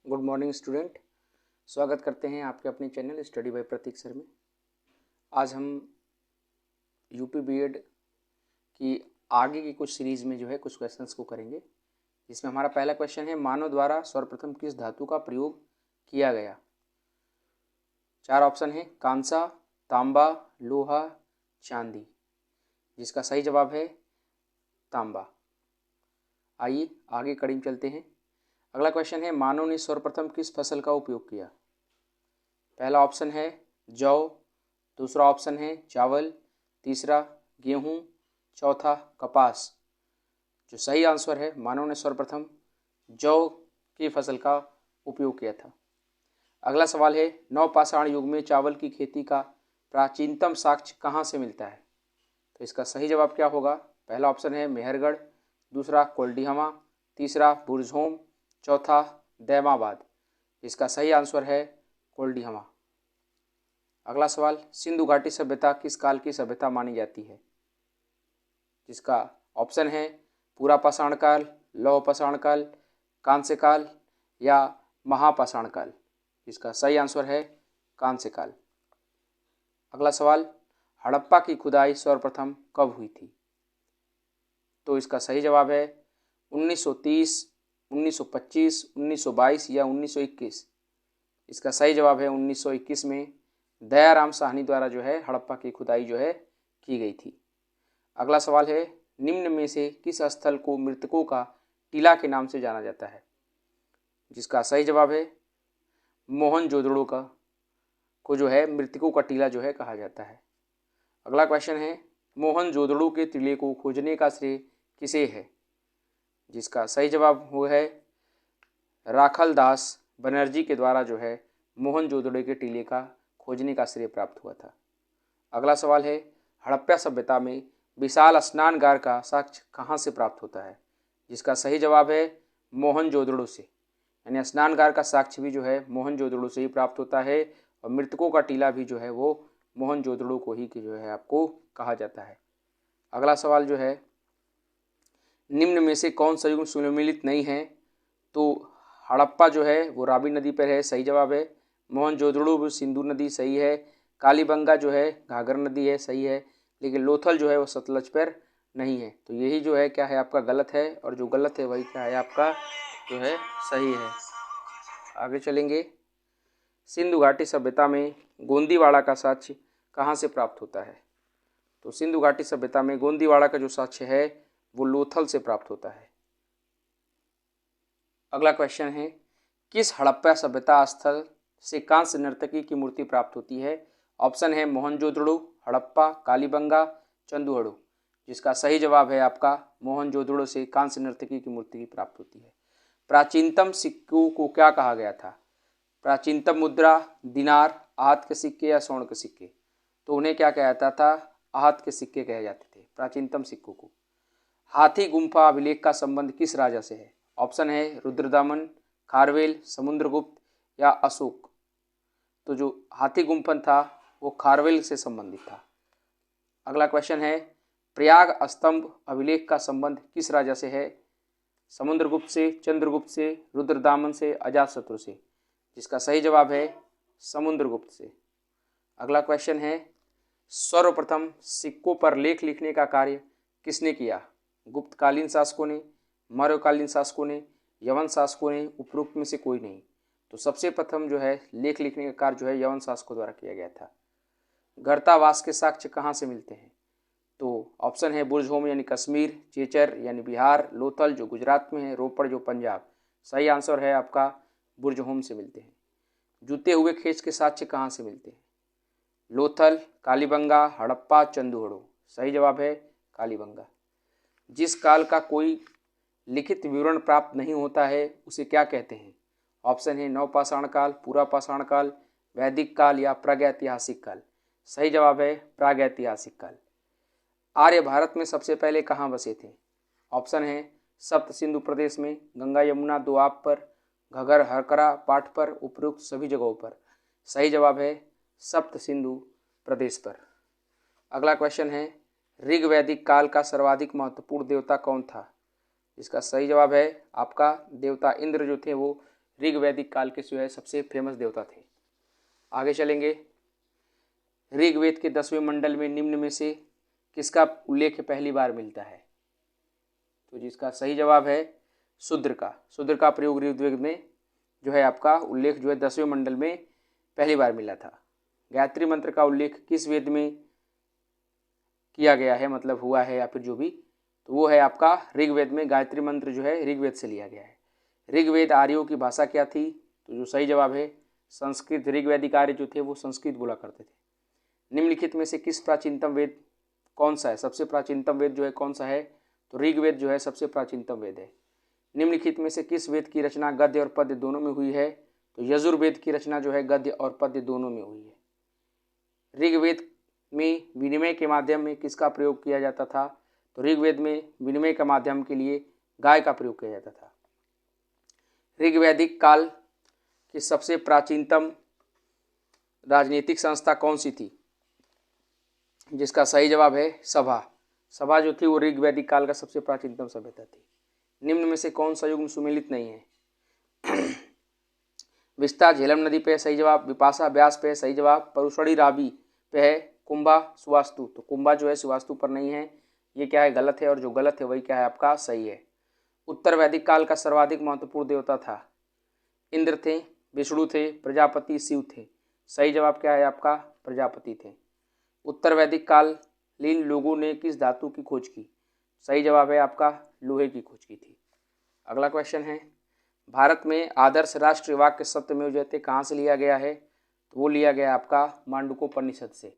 Good morning student. स्वागत करते हैं आपके अपने channel study by Prateek sir में। आज हम यूपी बीएड की आगे की कुछ सीरीज में जो है कुछ क्वेश्चंस को करेंगे। इसमें हमारा पहला क्वेश्चन है, मानव द्वारा सर्वप्रथम किस धातु का प्रयोग किया गया। चार ऑप्शन है, कांसा, तांबा, लोहा, चांदी, जिसका सही जवाब है तांबा। आइए आगे कड़ी में चलते हैं। अगला क्वेश्चन है, मानव ने सर्वप्रथम किस फसल का उपयोग किया। पहला ऑप्शन है जौ, दूसरा ऑप्शन है चावल, तीसरा गेहूं, चौथा कपास। जो सही आंसर है, मानव ने सर्वप्रथम जौ की फसल का उपयोग किया था। अगला सवाल है, नवपाषाण युग में चावल की खेती का प्राचीनतम साक्ष्य कहाँ से मिलता है। तो इसका सही जवाब क्या होगा। पहला ऑप्शन है मेहरगढ़, दूसरा कोल्डिहमा, तीसरा बुरझोम, चौथा दैमाबाद। इसका सही आंसर है कोल्डिहमा। अगला सवाल, सिंधु घाटी सभ्यता किस काल की सभ्यता मानी जाती है। जिसका ऑप्शन है पूरा पाषाण काल, लौह पाषाण काल, कांस्य काल या महापाषाण काल। इसका सही आंसर है कांस्य काल। अगला सवाल, हड़प्पा की खुदाई सर्वप्रथम कब हुई थी। तो इसका सही जवाब है 1930, 1925, 1922 या 1921। इसका सही जवाब है 1921 में दयाराम साहनी द्वारा जो है हड़प्पा की खुदाई जो है की गई थी। अगला सवाल है, निम्न में से किस स्थल को मृतकों का टीला के नाम से जाना जाता है। जिसका सही जवाब है मोहनजोदड़ो को जो है मृतकों का टीला जो है कहा जाता है। अगला क्वेश्चन है, मोहनजोदड़ो के टीले को खोजने का श्रेय किसे है। जिसका सही जवाब वो है राखल दास बनर्जी के द्वारा जो है मोहनजोदड़ो के टीले का खोजने का श्रेय प्राप्त हुआ था। अगला सवाल है, हड़प्पा सभ्यता में विशाल स्नानगार का साक्ष्य कहाँ से प्राप्त होता है। जिसका सही जवाब है मोहनजोदड़ो से, यानी स्नानगार का साक्ष्य भी जो है मोहनजोदड़ो से ही प्राप्त होता है और मृतकों का टीला भी जो है वो मोहनजोदड़ो को ही जो है आपको कहा जाता है। अगला सवाल जो है, निम्न में से कौन सा युग सुमेलित नहीं है। तो हड़प्पा जो है वो रावी नदी पर है, सही जवाब है। मोहनजोदड़ो सिंधु नदी, सही है। कालीबंगा जो है घाघर नदी है, सही है। लेकिन लोथल जो है वो सतलज पर नहीं है। तो यही जो है क्या है आपका गलत है, और जो गलत है वही क्या है आपका जो है सही है। आगे चलेंगे। सिंधु घाटी सभ्यता में गोंदीवाड़ा का साक्ष्य कहाँ से प्राप्त होता है। तो सिंधु घाटी सभ्यता में गोंदीवाड़ा का जो साक्ष्य है वो लोथल से प्राप्त होता है। अगला क्वेश्चन है, किस हड़प्पा सभ्यता स्थल से कांस्य नर्तकी की मूर्ति प्राप्त होती है। ऑप्शन है मोहनजोदड़ो, हड़प्पा, कालीबंगा, चंदुहड़ो। जिसका सही जवाब है आपका मोहनजोदड़ो से कांस्य नर्तकी की मूर्ति प्राप्त होती है। प्राचीनतम सिक्कों को क्या कहा गया था। प्राचीनतम मुद्रा, दिनार, आहत के सिक्के या स्वर्ण के सिक्के। तो उन्हें क्या कहा जाता था, आहत के सिक्के कहे जाते थे प्राचीनतम सिक्कों को। हाथी गुम्फा अभिलेख का संबंध किस राजा से है। ऑप्शन है रुद्रदामन, खारवेल, समुद्रगुप्त या अशोक। तो जो हाथी गुम्फन था वो खारवेल से संबंधित था। अगला क्वेश्चन है, प्रयाग स्तंभ अभिलेख का संबंध किस राजा से है। समुद्रगुप्त से, चंद्रगुप्त से, रुद्रदामन से, अजातशत्रु से। जिसका सही जवाब है समुद्रगुप्त से। अगला क्वेश्चन है, सर्वप्रथम सिक्कों पर लेख लिखने का कार्य किसने किया। गुप्तकालीन शासकों ने, मौर्यकालीन शासकों ने, यवन शासकों ने, उपरोक्त में से कोई नहीं। तो सबसे प्रथम जो है लेख लिखने का कार्य जो है यवन शासकों द्वारा किया गया था। गर्तावास के साक्ष्य कहाँ से मिलते हैं। तो ऑप्शन है बुरझोम यानी कश्मीर, चेचर यानी बिहार, लोथल जो गुजरात में है, रोपड़ जो पंजाब। सही आंसर है आपका बुरझोम से मिलते हैं। जूते हुए खेच के साक्ष्य कहाँ से मिलते हैं। लोथल, कालीबंगा, हड़प्पा, चंदुहड़ो। सही जवाब है कालीबंगा। जिस काल का कोई लिखित विवरण प्राप्त नहीं होता है उसे क्या कहते हैं। ऑप्शन है नवपाषाण काल, पूरा पाषाण काल, वैदिक काल या प्रागैतिहासिक काल। सही जवाब है प्रागैतिहासिक काल। आर्य भारत में सबसे पहले कहाँ बसे थे। ऑप्शन है सप्त सिंधु प्रदेश में, गंगा यमुना दोआब पर, घगर हरकरा पाठ पर, उपरोक्त सभी जगहों पर। सही जवाब है सप्त सिंधु प्रदेश पर। अगला क्वेश्चन है, ऋग वैदिक काल का सर्वाधिक महत्वपूर्ण देवता कौन था। इसका सही जवाब है आपका देवता इंद्र जो थे वो ऋग वैदिक काल के जो है सबसे फेमस देवता थे। आगे चलेंगे। ऋग्वेद के 10वें मंडल में निम्न में से किसका उल्लेख पहली बार मिलता है? तो जिसका सही जवाब है शूद्र का। शूद्र का प्रयोग ऋग्वेद में जो है आपका उल्लेख जो है 10वें मंडल में पहली बार मिला था। गायत्री मंत्र का उल्लेख किस वेद में किया गया है, मतलब हुआ है या फिर जो भी, तो वो है आपका ऋग्वेद में। गायत्री मंत्र जो है ऋग्वेद से लिया गया है। ऋग्वेद आर्यों की भाषा क्या थी? तो जो सही जवाब है संस्कृत। ऋग्वैदिक आर्य जो थे वो संस्कृत बोला करते थे। निम्नलिखित में से किस प्राचीनतम वेद कौन सा है? सबसे प्राचीनतम वेद जो है कौन सा है? तो ऋग्वेद जो है सबसे प्राचीनतम वेद है। निम्नलिखित में से किस वेद की रचना गद्य और पद्य दोनों में हुई है? तो यजुर्वेद की रचना जो है गद्य और पद्य दोनों में हुई है। ऋग्वेद में विनिमय के माध्यम में किसका प्रयोग किया जाता था? तो ऋग्वेद में विनिमय के माध्यम के लिए गाय का प्रयोग किया जाता था। ऋग्वैदिक काल की सबसे प्राचीनतम राजनीतिक संस्था कौन सी थी? जिसका सही जवाब है सभा। सभा जो थी वो ऋग्वैदिक काल का सबसे प्राचीनतम सभ्यता थी। निम्न में से कौन सा युग्म सुमेलित नहीं है? विस्तार झेलम नदी पे सही जवाब, विपाशा व्यास पे सही जवाब, परुषणी रावी पे है, कुंभा सुवास्तु। तो कुंभा जो है सुवास्तु पर नहीं है, ये क्या है गलत है, और जो गलत है वही क्या है आपका सही है। उत्तर वैदिक काल का सर्वाधिक महत्वपूर्ण देवता था? इंद्र थे, विष्णु थे, प्रजापति, शिव थे। सही जवाब क्या है आपका प्रजापति थे। उत्तर वैदिक कालीन लोगों ने किस धातु की खोज की? सही जवाब है आपका लोहे की खोज की थी। अगला क्वेश्चन है, भारत में आदर्श राष्ट्रीय वाक्य सत्यमेव जयते कहाँ से लिया गया है? तो वो लिया गया आपका मांडुक्योपनिषद से।